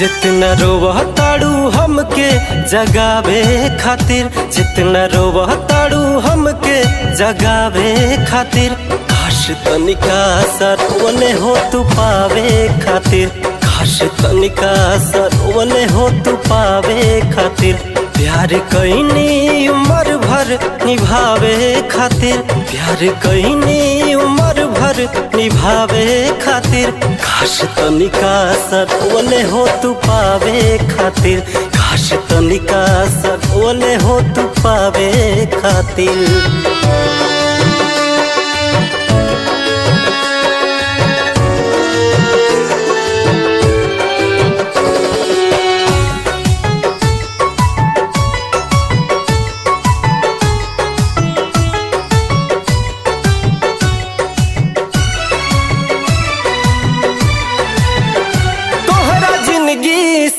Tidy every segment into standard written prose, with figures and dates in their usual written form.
जितना रोवताड़ू हमके जगावे खातिर, जितना रोवताड़ू हमके जगावे खातिर, काश तनिका सरवने हो तू पावे खातिर, काश तनिका सरवने हो तू पावे खातिर। प्यार कईनी उम्र भर निभावे खातिर, प्यार कईनी उम्र भर निभावे खातिर, काश तनिका सरवने हो तू पावे खातिर, काश तनिका सरवने हो तू पावे खातिर।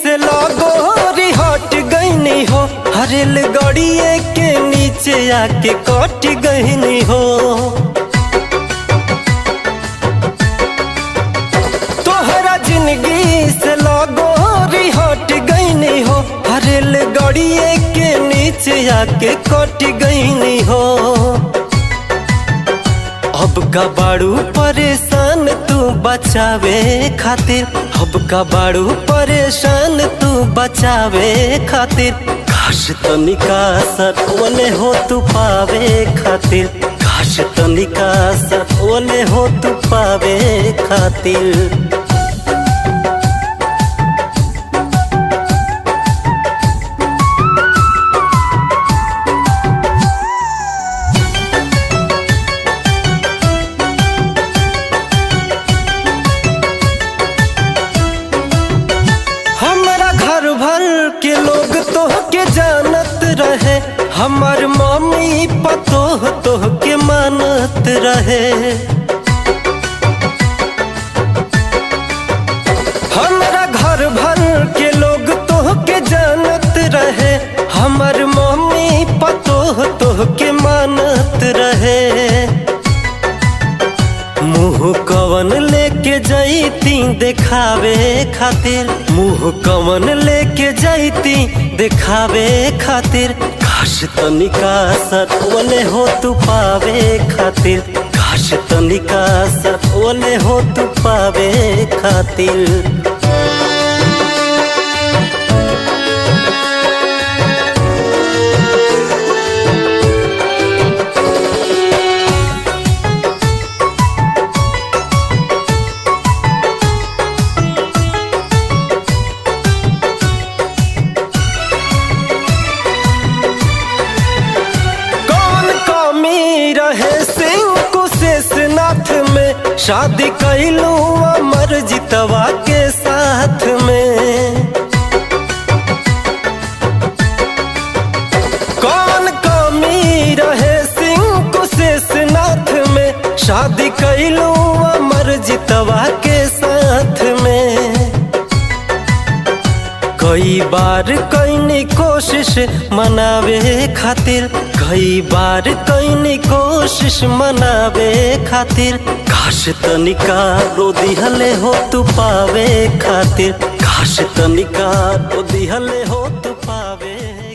से लगोरी हट गईनी हो, हरेल गड़िए के नीचे आके कट गईनी हो। तोहरा जिंदगी से लगोरी हट गईनी हो, हरेल गड़िए के नीचे आके कट गईनी हो। अब का बाड़ू परेशान तू बचावे खातिर, अब का बाड़ू परेशान तू बचावे खातिर, काश तनिका सरवने हो तू पावे खातिर, काश तनिका सरवने हो तू पावे खातिर। के लोग तोह के जानत रहे, हमार मम्मी पतोह तोह के मानत रहे। हमारा घर भर के लोग तोह के जानत रहे, हमार मम्मी पतोह तोह के मानत रहे। मुँह कवन लेके जैती देखावे खातिर, मुँह कवन लेके जैती देखावे खातिर, काश तनिका सरवने हो तू पावे खातिर, काश तनिका सरवने हो तू पावे खातिर। रहे सिंह कुशेषनाथ में शादी कैलू अमर जितवा के साथ में। कौन कमी रहे सिंह कुशेषनाथ में शादी कैलू अमर जितवा के साथ में। कई बार कईनी कोशिश मनावे खातिर, कई बार कईनी कोशिश मनावे खातिर, काश तनिका रो दिहले हो तू पावे खातिर, काश तनिका रो दिहले हो तू पावे।